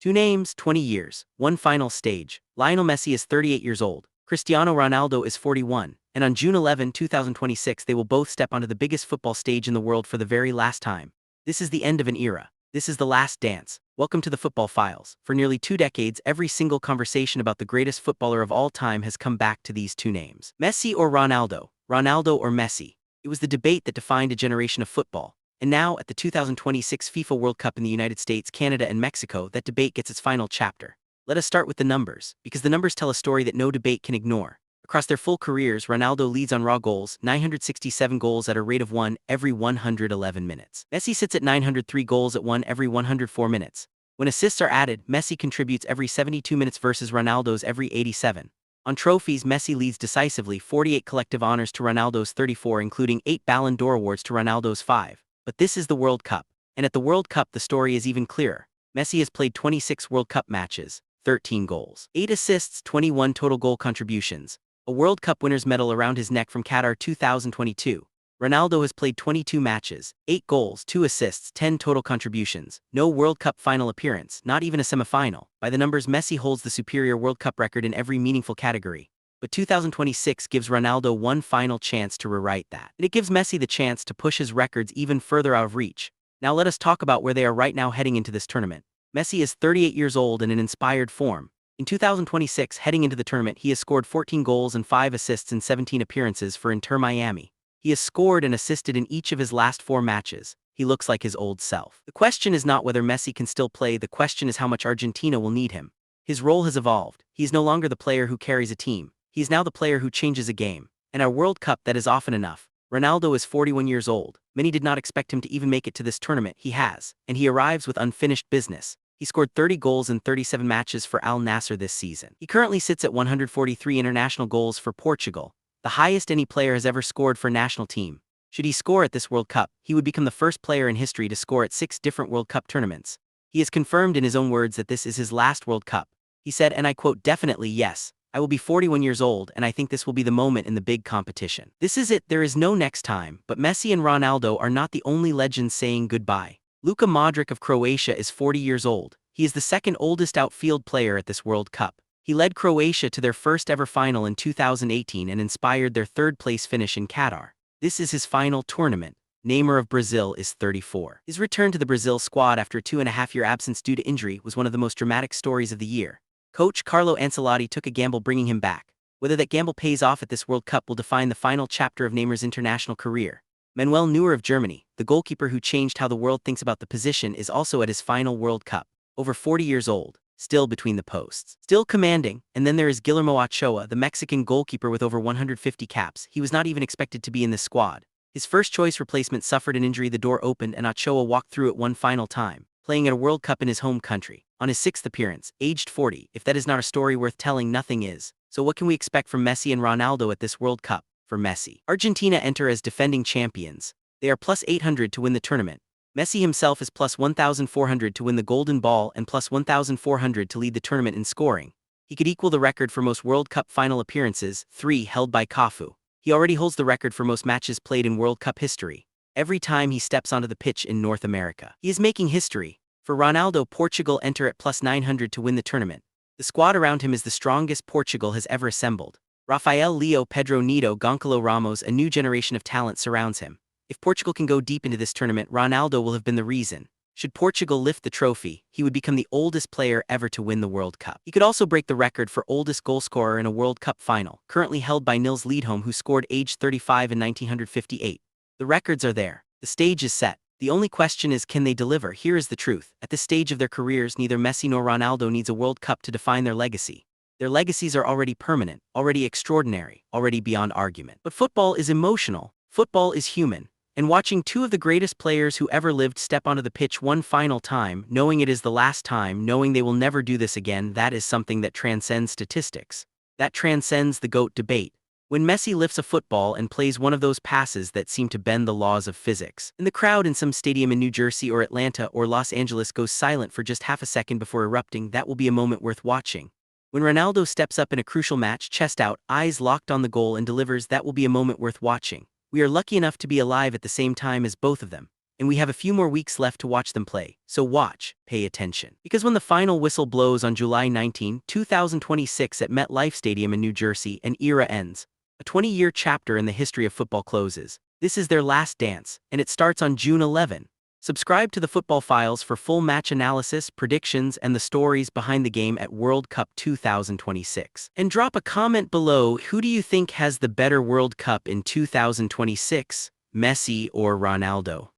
Two names, 20 years, one final stage. Lionel Messi is 38 years old. Cristiano Ronaldo is 41, and on June 11, 2026 they will both step onto the biggest football stage in the world for the very last time. This is the end of an era. This is the last dance. Welcome to the Football Files. For nearly 2 decades, every single conversation about the greatest footballer of all time has come back to these two names. Messi or Ronaldo? Ronaldo or Messi? It was the debate that defined a generation of football. And now, at the 2026 FIFA World Cup in the United States, Canada, and Mexico, that debate gets its final chapter. Let us start with the numbers, because the numbers tell a story that no debate can ignore. Across their full careers, Ronaldo leads on raw goals, 967 goals at a rate of 1 every 111 minutes. Messi sits at 903 goals at 1 every 104 minutes. When assists are added, Messi contributes every 72 minutes versus Ronaldo's every 87. On trophies, Messi leads decisively, 48 collective honors to Ronaldo's 34, including 8 Ballon d'Or awards to Ronaldo's 5. But this is the World Cup. And at the World Cup the story is even clearer. Messi has played 26 World Cup matches, 13 goals, 8 assists, 21 total goal contributions, a World Cup winner's medal around his neck from Qatar 2022. Ronaldo has played 22 matches, 8 goals, 2 assists, 10 total contributions, no World Cup final appearance, not even a semifinal. By the numbers, Messi holds the superior World Cup record in every meaningful category. But 2026 gives Ronaldo one final chance to rewrite that. And it gives Messi the chance to push his records even further out of reach. Now let us talk about where they are right now heading into this tournament. Messi is 38 years old and in inspired form. In 2026, heading into the tournament, he has scored 14 goals and 5 assists in 17 appearances for Inter Miami. He has scored and assisted in each of his last 4 matches. He looks like his old self. The question is not whether Messi can still play, the question is how much Argentina will need him. His role has evolved. He is no longer the player who carries a team. He is now the player who changes a game. And our World Cup, that is often enough. Ronaldo is 41 years old. Many did not expect him to even make it to this tournament. He has, and he arrives with unfinished business. He scored 30 goals in 37 matches for Al Nassr this season. He currently sits at 143 international goals for Portugal, the highest any player has ever scored for a national team. Should he score at this World Cup, he would become the first player in history to score at 6 different World Cup tournaments. He has confirmed in his own words that this is his last World Cup. He said, and I quote, "Definitely yes. I will be 41 years old and I think this will be the moment in the big competition. This is it, there is no next time." But Messi and Ronaldo are not the only legends saying goodbye. Luka Modric of Croatia is 40 years old. He is the second oldest outfield player at this World Cup. He led Croatia to their first ever final in 2018 and inspired their third-place finish in Qatar. This is his final tournament. Neymar of Brazil is 34. His return to the Brazil squad after a 2.5-year absence due to injury was one of the most dramatic stories of the year. Coach Carlo Ancelotti took a gamble bringing him back. Whether that gamble pays off at this World Cup will define the final chapter of Neymar's international career. Manuel Neuer of Germany, the goalkeeper who changed how the world thinks about the position, is also at his final World Cup. Over 40 years old, still between the posts, still commanding. And then there is Guillermo Ochoa, the Mexican goalkeeper with over 150 caps. He was not even expected to be in this squad. His first-choice replacement suffered an injury, the door opened, and Ochoa walked through it one final time, playing at a World Cup in his home country. On his 6th appearance, aged 40, if that is not a story worth telling, nothing is. So what can we expect from Messi and Ronaldo at this World Cup? For Messi, Argentina enter as defending champions. They are plus 800 to win the tournament. Messi himself is plus 1,400 to win the Golden Ball and plus 1,400 to lead the tournament in scoring. He could equal the record for most World Cup final appearances, 3 held by Cafu. He already holds the record for most matches played in World Cup history, every time he steps onto the pitch in North America. He is making history. For Ronaldo, Portugal enter at plus 900 to win the tournament. The squad around him is the strongest Portugal has ever assembled. Rafael Leo, Pedro Neto, Goncalo Ramos, a new generation of talent surrounds him. If Portugal can go deep into this tournament, Ronaldo will have been the reason. Should Portugal lift the trophy, he would become the oldest player ever to win the World Cup. He could also break the record for oldest goalscorer in a World Cup final, currently held by Nils Lidholm, who scored aged 35 in 1958. The records are there. The stage is set. The only question is, can they deliver? Here is the truth. At this stage of their careers, neither Messi nor Ronaldo needs a World Cup to define their legacy. Their legacies are already permanent, already extraordinary, already beyond argument. But football is emotional. Football is human. And watching two of the greatest players who ever lived step onto the pitch one final time, knowing it is the last time, knowing they will never do this again, that is something that transcends statistics. That transcends the GOAT debate. When Messi lifts a football and plays one of those passes that seem to bend the laws of physics, and the crowd in some stadium in New Jersey or Atlanta or Los Angeles goes silent for just half a second before erupting, that will be a moment worth watching. When Ronaldo steps up in a crucial match, chest out, eyes locked on the goal, and delivers, that will be a moment worth watching. We are lucky enough to be alive at the same time as both of them. and we have a few more weeks left to watch them play. So watch, pay attention. Because when the final whistle blows on July 19, 2026 at MetLife Stadium in New Jersey, an era ends. A 20-year chapter in the history of football closes. This is their last dance, and it starts on June 11. Subscribe to the Football Files for full match analysis, predictions, and the stories behind the game at World Cup 2026. And drop a comment below, who do you think has the better World Cup in 2026, Messi or Ronaldo?